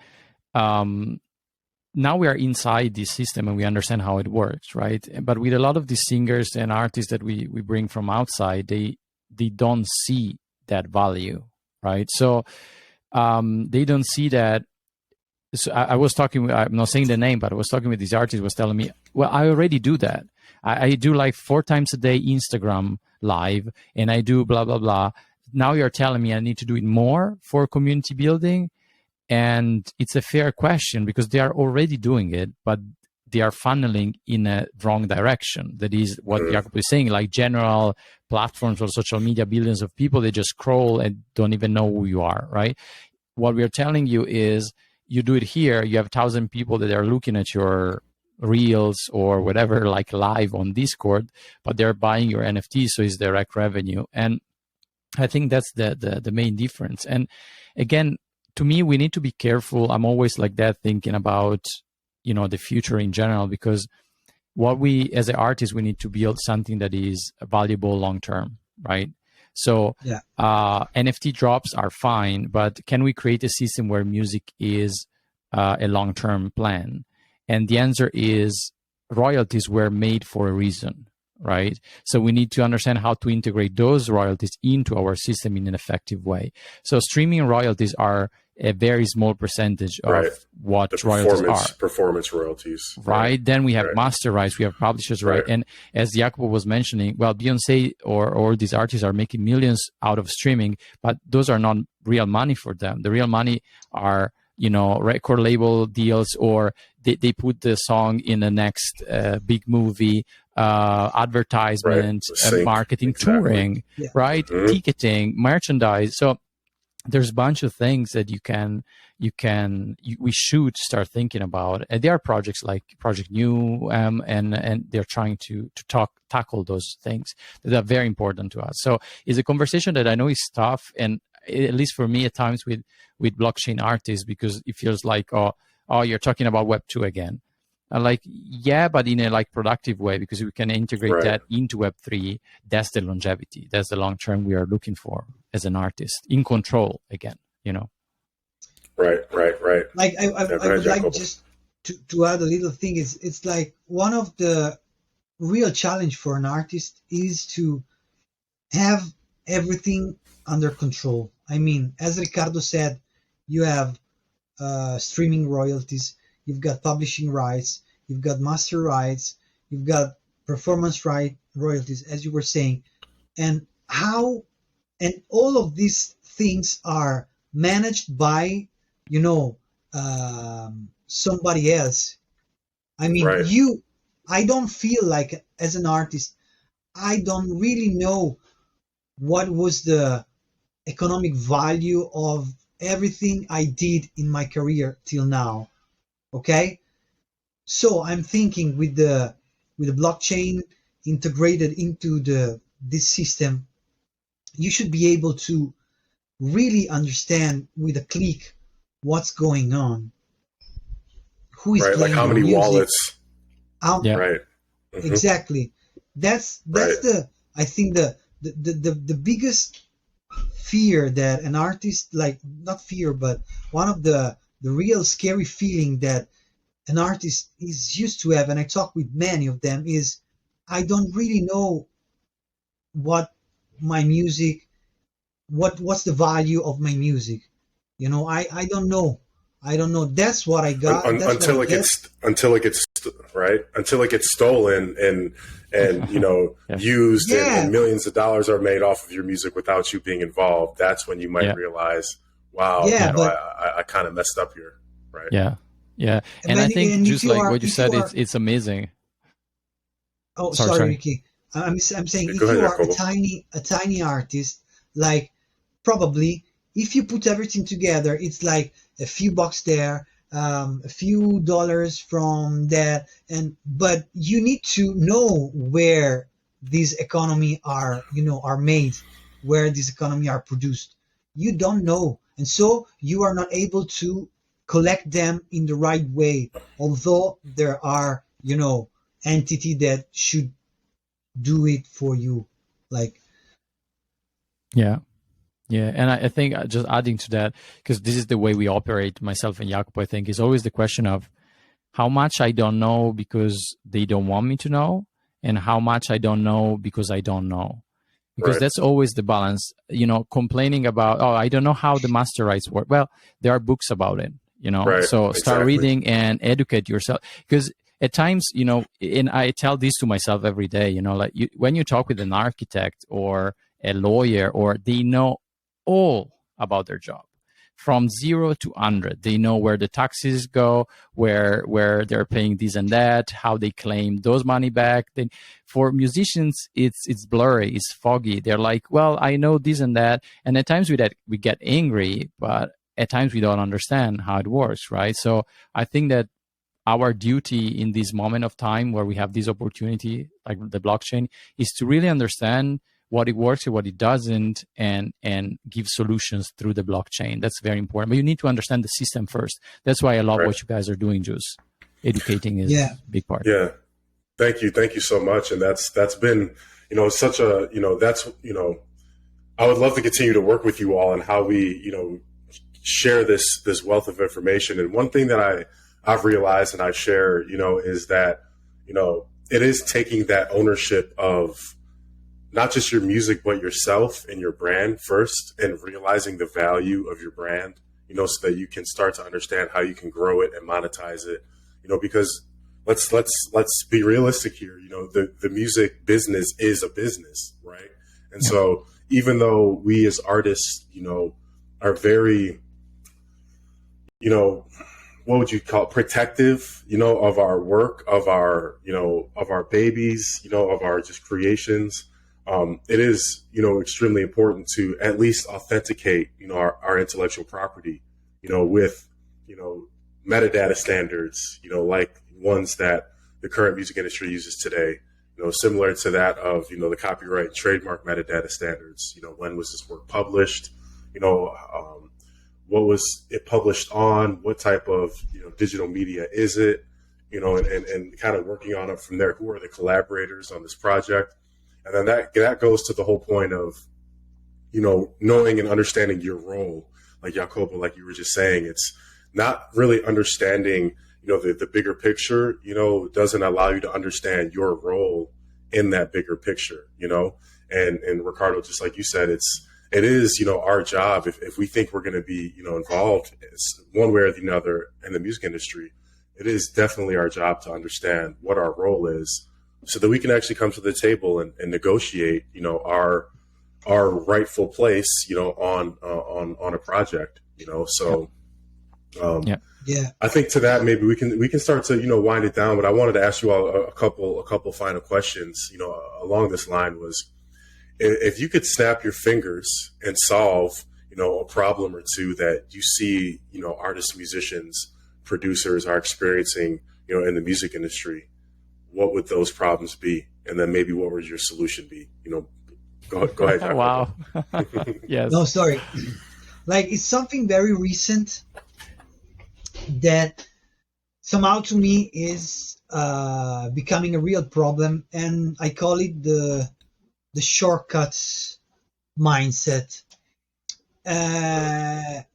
S2: now we are inside this system and we understand how it works, right? But with a lot of these singers and artists that we bring from outside, they don't see that value, right? So they don't see that. So I was talking, I'm not saying the name, but I was talking with this artist, was telling me, well, I already do that. I do like 4 times a day Instagram live, and I do blah, blah, blah. Now you're telling me I need to do it more for community building. And it's a fair question because they are already doing it, but they are funneling in a wrong direction. That is what Jacopo is saying, like general platforms or social media, billions of people, they just scroll and don't even know who you are, right? What we are telling you is, you do it here, you have 1,000 people that are looking at your reels or whatever, like live on Discord, but they're buying your NFT, so it's direct revenue. And I think that's the main difference. And again, to me, we need to be careful. I'm always like that, thinking about, the future in general, because what we, as an artist, we need to build something that is valuable long-term, right? So
S3: Yeah.
S2: NFT drops are fine, but can we create a system where music is a long-term plan? And the answer is royalties were made for a reason, right? So we need to understand how to integrate those royalties into our system in an effective way. So streaming royalties are a very small percentage of what
S1: the
S2: royalties are.
S1: Performance royalties.
S2: Right. Then we have master rights, we have publishers, right? And as Jacopo was mentioning, well, Beyonce or these artists are making millions out of streaming, but those are not real money for them. The real money are, you know, record label deals, or they put the song in the next big movie, advertisement, marketing, touring, right? Ticketing, merchandise. So there's a bunch of things that we should start thinking about. And there are projects like Project New, and they're trying to tackle those things that are very important to us. So it's a conversation that I know is tough, and at least for me at times with blockchain artists, because it feels like, oh, you're talking about Web 2 again. I'm like, yeah, but in a like productive way, because we can integrate that into Web 3. That's the longevity. That's the long term we are looking for as an artist, in control again, you know.
S1: Right.
S3: Like I would like just to add a little thing. It's like one of the real challenge for an artist is to have everything under control. I mean, as Riccardo said, you have streaming royalties, you've got publishing rights, you've got master rights, you've got performance royalties, as you were saying, and all of these things are managed by, you know, somebody else. I mean, I don't feel like, as an artist, I don't really know what was the economic value of everything I did in my career till now. Okay, so I'm thinking with the blockchain integrated into this system, you should be able to really understand with a click what's going on, who is playing,
S1: like how many
S3: music,
S1: wallets,
S3: exactly. That's I think the biggest fear that an artist, like, not fear, but one of the real scary feeling that an artist is used to have, and I talk with many of them, is I don't really know what my music, what's the value of my music. You know, I don't know. That's what I got.
S1: Until it gets stolen and you know, used, and millions of dollars are made off of your music without you being involved. That's when you might realize, wow, I kind of messed up here, right?
S2: Yeah. And I think just like what you said, it's amazing.
S3: Oh, sorry, Ricky. I'm saying, if you are a tiny artist, like, probably if you put everything together, it's like a few bucks there, a few dollars from that, but you need to know where these economy are made, where these economy are produced. You don't know, and so you are not able to collect them in the right way, although there are, you know, entity that should do it for you, like.
S2: Yeah, and I think just adding to that, because this is the way we operate, myself and Jacopo, I think, is always the question of how much I don't know because they don't want me to know, and how much I don't know because I don't know. Because that's always the balance, you know, complaining about, oh, I don't know how the master rights work. Well, there are books about it, you know, so start reading and educate yourself. Because at times, you know, and I tell this to myself every day, you know, like when you talk with an architect or a lawyer, or they know all about their job from 0 to 100. They know where the taxes go, where they're paying this and that, how they claim those money back. Then for musicians, it's blurry, it's foggy. They're like, well, I know this and that, and at times we get angry, but at times we don't understand how it works, right? So I think that our duty in this moment of time where we have this opportunity, like the blockchain, is to really understand what it works and what it doesn't, and give solutions through the blockchain. That's very important. But you need to understand the system first. That's why I love what you guys are doing, Juice. Educating is a big part.
S1: Yeah. Thank you so much. And that's been, you know, such a, you know, that's, you know, I would love to continue to work with you all and how we, you know, share this wealth of information. And one thing that I've realized and I share, you know, is that it is taking that ownership of not just your music, but yourself and your brand first, and realizing the value of your brand, so that you can start to understand how you can grow it and monetize it, because let's be realistic here. The music business is a business, right? And so even though we as artists, are very, what would you call it, protective, of our work, of our, of our babies, of our just creations. It is, extremely important to at least authenticate, our intellectual property, with, metadata standards, like ones that the current music industry uses today, similar to that of, the copyright and trademark metadata standards. When was this work published? What was it published on? What type of, digital media is it? And kind of working on it from there. Who are the collaborators on this project? And then that goes to the whole point of, knowing and understanding your role. Like Jacopo, like you were just saying, it's not really understanding, the bigger picture, doesn't allow you to understand your role in that bigger picture, and Riccardo, just like you said, it is, our job, if we think we're going to be, involved one way or the other in the music industry, it is definitely our job to understand what our role is, so that we can actually come to the table and negotiate, our rightful place, on a project, so,
S3: yeah.
S1: I think to that, maybe we can start to, wind it down, but I wanted to ask you all a couple final questions, along this line was, if you could snap your fingers and solve, a problem or two that you see, artists, musicians, producers are experiencing, in the music industry, what would those problems be? And then maybe what would your solution be? Go ahead. Jacopo.
S2: Wow. Yes.
S3: No, sorry. Like, it's something very recent that somehow to me is becoming a real problem, and I call it the shortcuts mindset.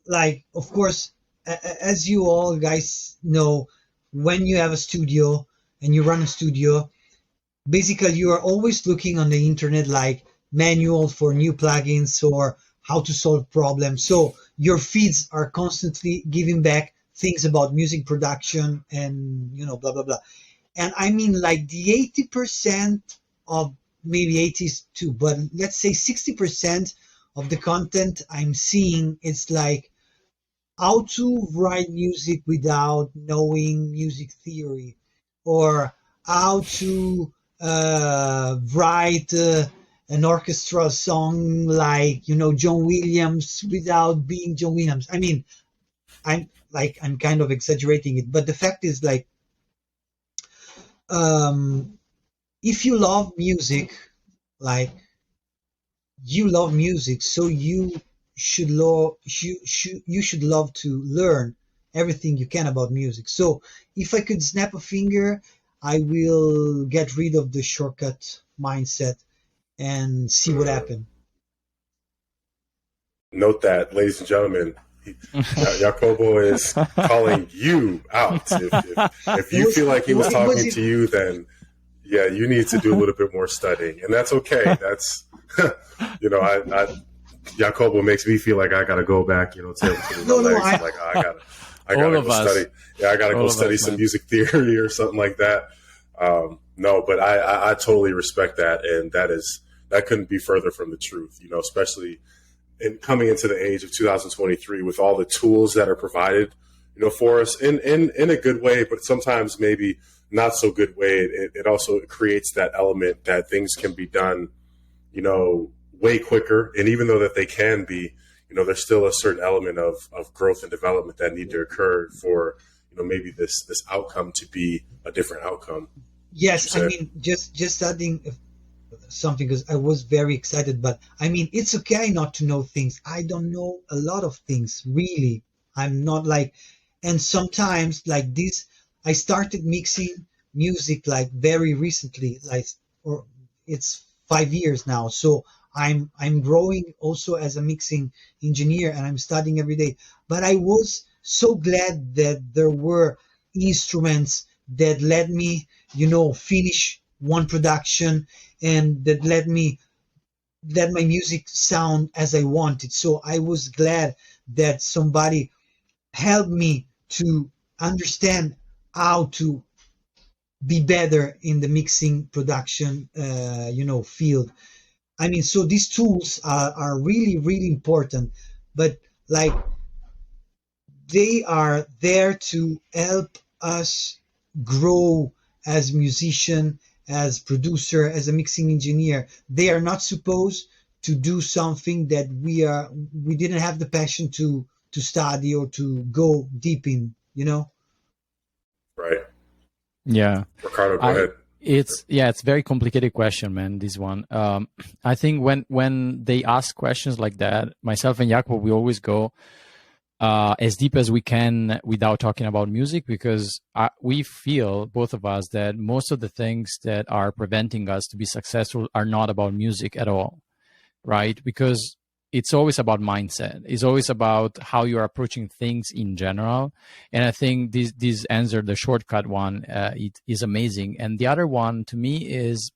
S3: Like, of course, as you all guys know, when you have a studio and you run a studio, basically you are always looking on the internet, like manual for new plugins or how to solve problems. So your feeds are constantly giving back things about music production and, blah, blah, blah. And I mean, like the 80% of, maybe 82, but let's say 60% of the content I'm seeing is like how to write music without knowing music theory, or how to write an orchestral song like, John Williams without being John Williams. I mean, I'm kind of exaggerating it, but the fact is, like, if you love music, like you love music, so you should love to learn everything you can about music. So if I could snap a finger, I will get rid of the shortcut mindset and see what happens.
S1: Note that, ladies and gentlemen, Jacopo is calling you out. If you feel like he was talking to you, then yeah, you need to do a little bit more studying, and that's okay. That's Jacopo makes me feel like I got to go back, to the legs. Like I gotta go study. Yeah, I gotta go study some music theory or something like that. No, but I totally respect that, and that couldn't be further from the truth. Especially in coming into the age of 2023 with all the tools that are provided, for us in a good way, but sometimes maybe not so good way. It also creates that element that things can be done, way quicker. And even though that they can be, there's still a certain element of growth and development that need to occur for, maybe this outcome to be a different outcome.
S3: Yes. I mean, just adding something, because I was very excited, but I mean, it's okay not to know things. I don't know a lot of things, really. I'm not like, and sometimes like this, I started mixing music like very recently, or it's 5 years now. So I'm growing also as a mixing engineer, and I'm studying every day. But I was so glad that there were instruments that let me finish one production, and that let my music sound as I wanted. So I was glad that somebody helped me to understand how to be better in the mixing production, field. I mean, so these tools are really, really important, but like they are there to help us grow as musician, as producer, as a mixing engineer. They are not supposed to do something that we didn't have the passion to study or to go deep in,
S1: Right.
S2: Yeah.
S1: Riccardo, go ahead.
S2: It's a very complicated question, man. This one. I think when they ask questions like that, myself and Jacopo, we always go as deep as we can without talking about music, because we feel, both of us, that most of the things that are preventing us to be successful are not about music at all, right? Because it's always about mindset. It's always about how you're approaching things in general. And I think this answer, the shortcut one, it is amazing. And the other one to me is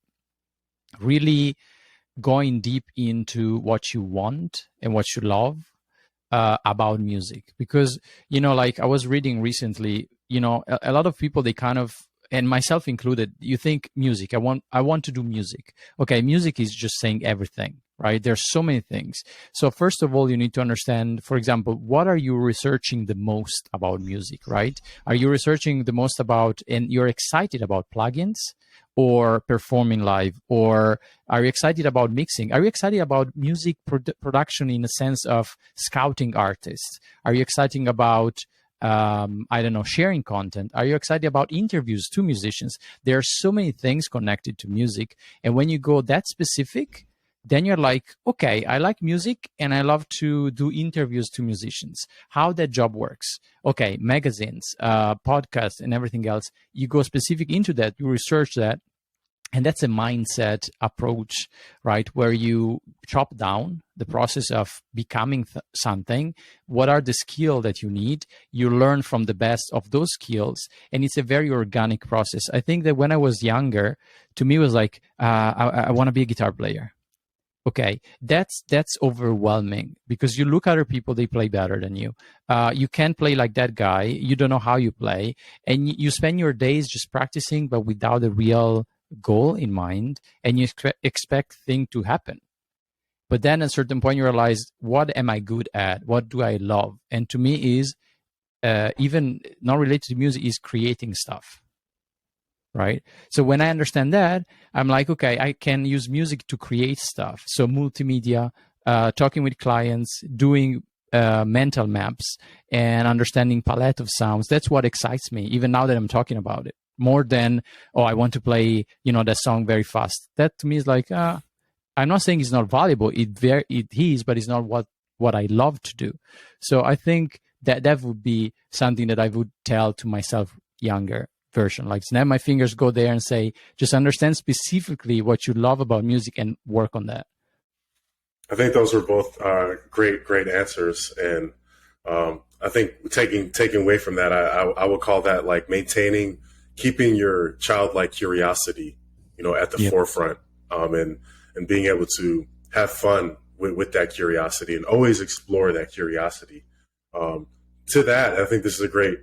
S2: really going deep into what you want and what you love about music. Because, like I was reading recently, a lot of people, they kind of, and myself included, you think music, I want to do music. Okay, music is just saying everything, right? There's so many things. So first of all, you need to understand, for example, what are you researching the most about music, right? Are you researching the most about, and you're excited about plugins or performing live? Or are you excited about mixing? Are you excited about music production in the sense of scouting artists? Are you excited about sharing content? Are you excited about interviews to musicians? There are so many things connected to music. And when you go that specific, then you're like, okay, I like music and I love to do interviews to musicians. How that job works. Okay, magazines, podcasts, and everything else. You go specific into that, you research that. And that's a mindset approach, right? Where you chop down the process of becoming something. What are the skills that you need? You learn from the best of those skills. And it's a very organic process. I think that when I was younger, to me, it was like, I want to be a guitar player. Okay, that's overwhelming, because you look at other people, they play better than you. You can't play like that guy. You don't know how you play. And you spend your days just practicing, but without a real goal in mind, and you expect things to happen. But then at a certain point you realize, what am I good at? What do I love? And to me is even not related to music, is creating stuff, right? So when I understand that, I'm like, okay, I can use music to create stuff. So multimedia, talking with clients, doing mental maps, and understanding palette of sounds. That's what excites me, even now that I'm talking about it, more than, I want to play, that song very fast. That to me is like, I'm not saying it's not valuable. It is, but it's not what I love to do. So I think that would be something that I would tell to myself younger version. Like, snap my fingers, go there and say, just understand specifically what you love about music and work on that.
S1: I think those were both great answers. And I think taking away from that, I would call that like keeping your childlike curiosity, at the forefront, and being able to have fun with that curiosity and always explore that curiosity. To that, I think this is a great,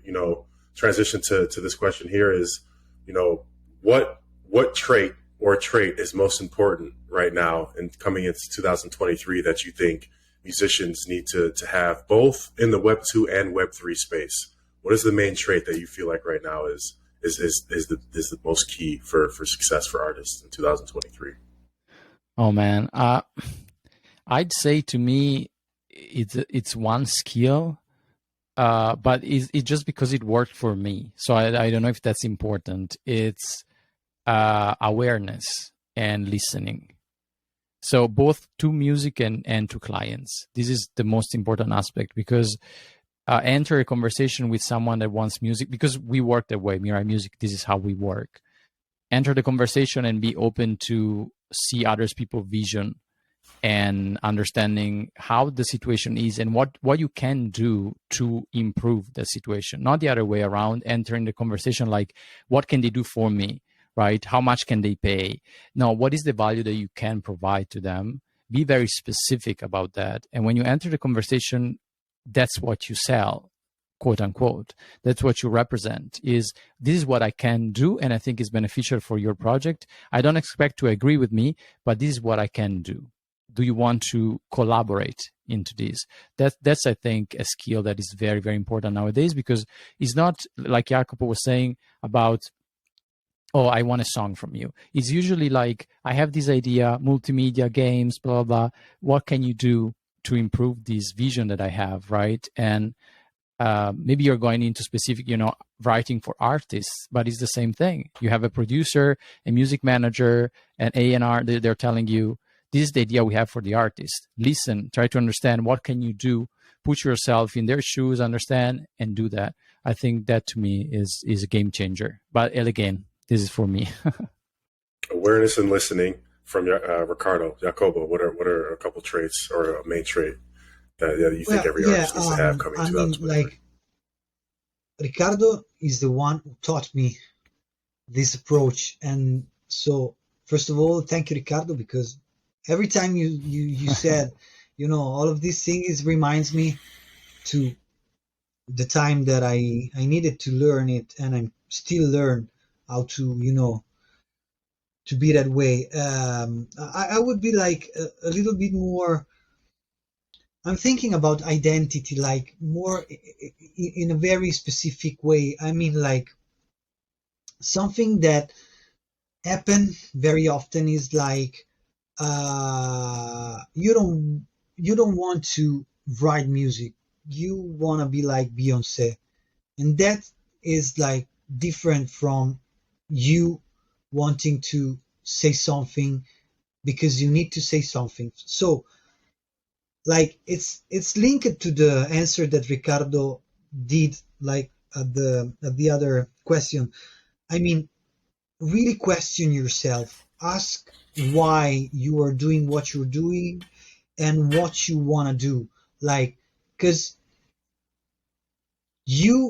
S1: transition to this question here is, what trait is most important right now and coming into 2023 that you think musicians need to have, both in the Web 2 and Web 3 space? What is the main trait that you feel like right now is the most key for success for artists in 2023?
S2: Oh man, I'd say to me, it's one skill, but it's just because it worked for me. So I don't know if that's important. It's awareness and listening. So both to music and to clients. This is the most important aspect, because enter a conversation with someone that wants music, because we work that way. Mirai Music, this is how we work. Enter the conversation and be open to see others people's vision and understanding how the situation is and what you can do to improve the situation. Not the other way around, entering the conversation like, what can they do for me? right? How much can they pay? No, what is the value that you can provide to them? Be very specific about that. And when you enter the conversation, that's what you sell, quote unquote. That's what you represent, is this is what I can do and I think is beneficial for your project. I don't expect to agree with me, but this is what I can do. Do you want to collaborate into this? That's I think a skill that is very, very important nowadays, because it's not like Jacopo was saying about, oh, I want a song from you. It's usually like, I have this idea, multimedia, games, blah, blah, blah. What can you do to improve this vision that I have, right? And maybe you're going into specific, writing for artists, but it's the same thing. You have a producer, a music manager, an A&R, they're telling you, this is the idea we have for the artist. Listen, try to understand what can you do, put yourself in their shoes, understand, and do that. I think that to me is a game changer. But again, this is for me.
S1: Awareness and listening from Riccardo Jacopo. What are a couple traits or a main trait that you think every artist needs to have coming to 2020?
S3: Like, Riccardo is the one who taught me this approach. And so, first of all, thank you, Riccardo, because every time you said, all of these things reminds me to the time that I needed to learn it, and I'm still learn how to, to be that way. I would be like a little bit more, I'm thinking about identity, like more in a very specific way. I mean, like something that happen very often is like, you don't want to write music. You want to be like Beyonce. And that is like different from you wanting to say something because you need to say something. So like it's linked to the answer that Riccardo did, like at the other question. I mean, really question yourself. Ask why you are doing what you're doing and what you want to do. Like, because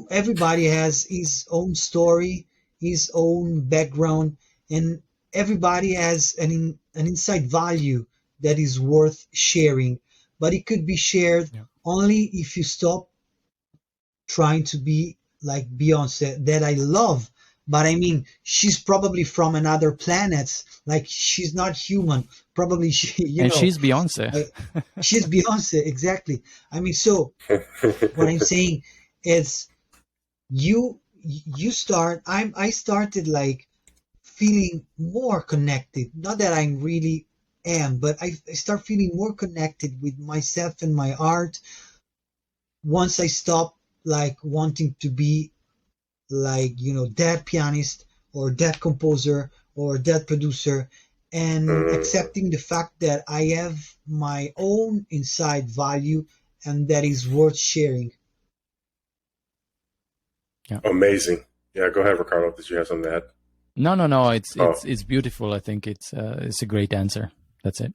S3: everybody has his own story, his own background, and everybody has an inside value that is worth sharing. But it could be shared only if you stop trying to be like Beyonce, that I love. But I mean, she's probably from another planet. Like, she's not human. Probably
S2: she's Beyonce.
S3: She's Beyonce, exactly. I mean, so what I'm saying is, I started like feeling more connected. Not that I really am, but I start feeling more connected with myself and my art once I stop like wanting to be like, that pianist or that composer or that producer, and accepting the fact that I have my own inside value and that is worth sharing.
S1: Yeah. Amazing. Yeah, go ahead, Riccardo. Did you have something to add?
S2: No. It's beautiful. I think it's a great answer. That's it.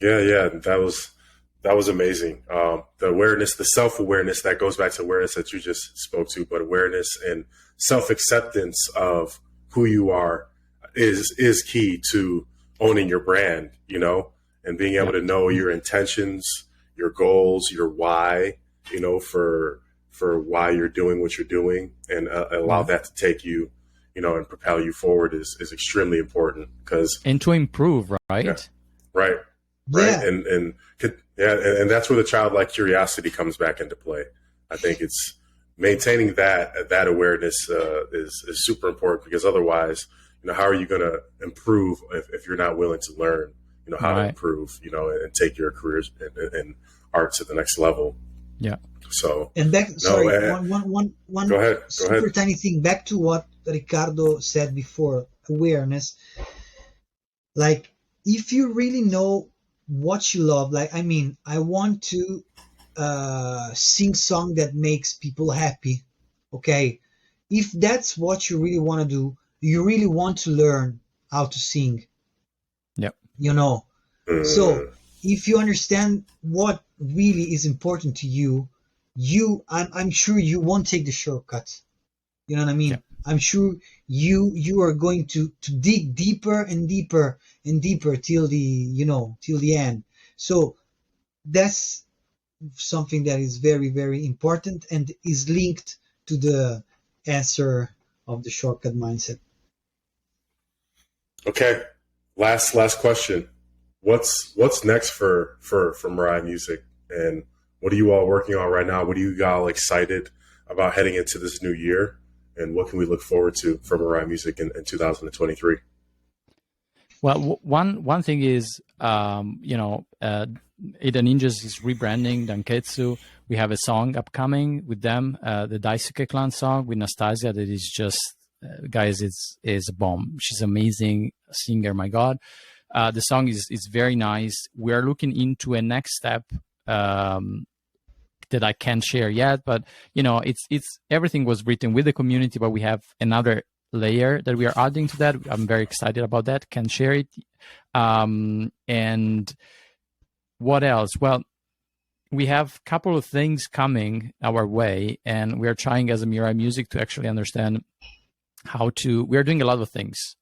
S1: Yeah. That was amazing. The awareness, the self-awareness, that goes back to awareness that you just spoke to, but awareness and self-acceptance of who you are is key to owning your brand, and being able to know your intentions, your goals, your why, for why you're doing what you're doing, and allow that to take you, and propel you forward is extremely important.
S2: And to improve, right?
S1: Yeah, right.
S3: Yeah.
S1: And that's where the childlike curiosity comes back into play. I think it's maintaining that awareness is super important, because otherwise, how are you going to improve if you're not willing to learn, how to improve, and take your careers and art to the next level. Yeah. So,
S3: and back, one
S1: go ahead.
S3: super tiny thing back to what Riccardo said before, awareness. Like, if you really know what you love, like, I mean, I want to sing song that makes people happy. Okay. If that's what you really want to do, you really want to learn how to sing.
S2: Yep.
S3: So if you understand what really is important to you, I'm sure you won't take the shortcuts. You know what I mean?
S2: Yep.
S3: I'm sure you are going to dig deeper and deeper and deeper till the end. So that's something that is very, very important and is linked to the answer of the shortcut mindset.
S1: Okay, last question. What's next for Mirai Music, and what are you all working on right now? What are you all excited about heading into this new year, and what can we look forward to for Mirai Music in 2023?
S2: Well, one thing is, ADA NinjaZ is rebranding Danketsu. We have a song upcoming with them, the Daisuke Clan song with Nastasia. That is just, guys, it's a bomb. She's amazing singer. My God, the song is very nice. We are looking into a next step that I can't share yet, but it's everything was written with the community, but we have another layer that we are adding to that. I'm very excited about that. Can share it. And what else? Well, we have a couple of things coming our way, and we are trying as a Mirai Music to actually understand we are doing a lot of things,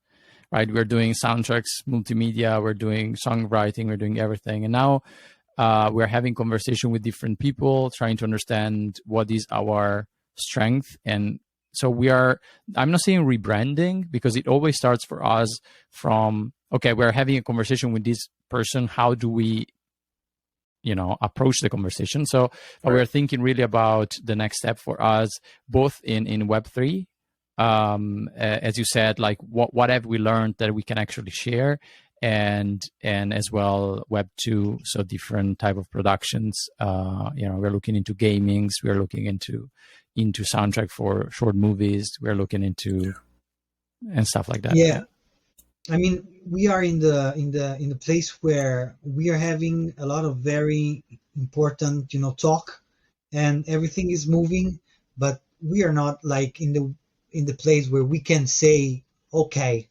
S2: right? We're doing soundtracks, multimedia, we're doing songwriting, we're doing everything. And now we're having conversation with different people, trying to understand what is our strength. And so I'm not saying rebranding, because it always starts for us from, okay, we're having a conversation with this person. How do we, approach the conversation? So we're thinking really about the next step for us, both in Web3, as you said, like what have we learned that we can actually share, and as well Web2, so different type of productions. We're looking into gamings, we're looking into soundtrack for short movies, we're looking into and stuff like that.
S3: Yeah. I mean, we are in the place where we are having a lot of very important, talk, and everything is moving, but we are not like in the place where we can say, okay,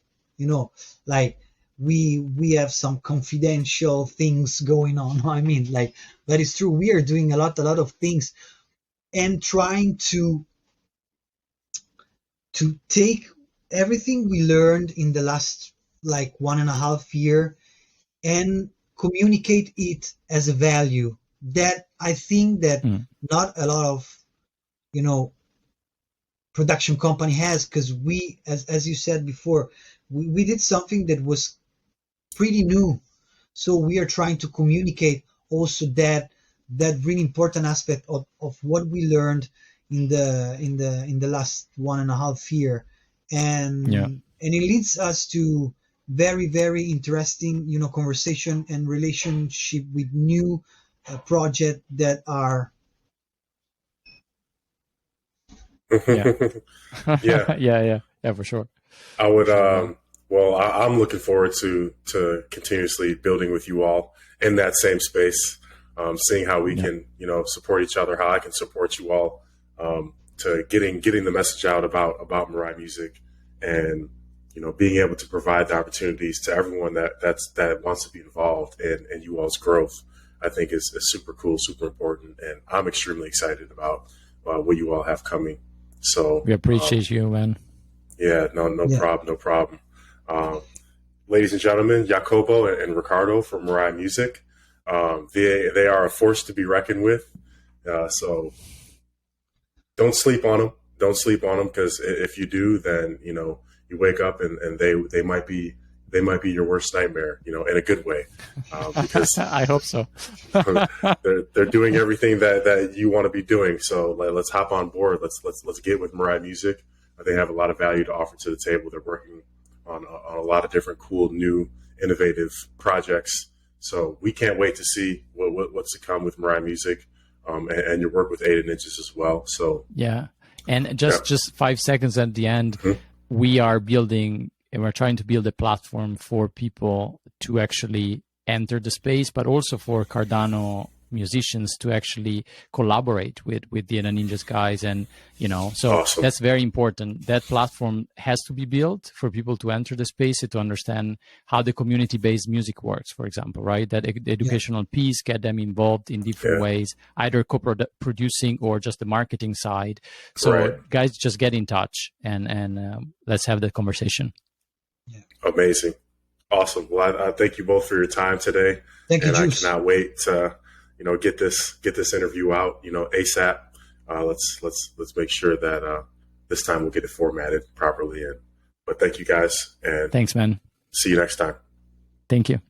S3: like we have some confidential things going on. I mean, like, that is true. We are doing a lot of things and trying to take everything we learned in the last like 1.5 year and communicate it as a value that I think that not a lot of production company has, because we, as you said before, we did something that was pretty new. So we are trying to communicate also that really important aspect of what we learned in the last 1.5 year, and it leads us to very, very interesting conversation and relationship with new project that are
S2: yeah for sure.
S1: I would well, I'm looking forward to continuously building with you all in that same space, seeing how we can support each other, how I can support you all, to getting the message out about Mirai Music, and being able to provide the opportunities to everyone that wants to be involved in you all's growth. I think is super cool, super important, and I'm extremely excited about what you all have coming. So
S2: we appreciate you, man.
S1: Yeah, no problem. Ladies and gentlemen, Jacopo and Riccardo from Mirai Music. They are a force to be reckoned with. So don't sleep on them. Don't sleep on them, because if you do, then you wake up and they might be your worst nightmare, in a good way. Because
S2: I hope so.
S1: they're doing everything that you want to be doing. So let's hop on board. Let's get with Mirai Music. They have a lot of value to offer to the table. They're working on a lot of different cool, new, innovative projects. So we can't wait to see what's to come with Mirai Music, and your work with ADA NinjaZ as well. So
S2: yeah, and just 5 seconds at the end, we are building and we're trying to build a platform for people to actually enter the space, but also for Cardano musicians to actually collaborate with the ADA NinjaZ guys. And, so
S1: Awesome.
S2: that's very important. That platform has to be built for people to enter the space to understand how the community-based music works, for example, right? That educational piece, get them involved in different ways, either co-producing or just the marketing side. So guys, just get in touch and let's have the conversation.
S3: Yeah.
S1: Amazing. Awesome. Well, I thank you both for your time today.
S3: Thank you,
S1: and
S3: Juice.
S1: I cannot wait to, get this interview out, ASAP. Let's make sure that this time we'll get it formatted properly. But thank you guys, and
S2: thanks, man.
S1: See you next time.
S2: Thank you.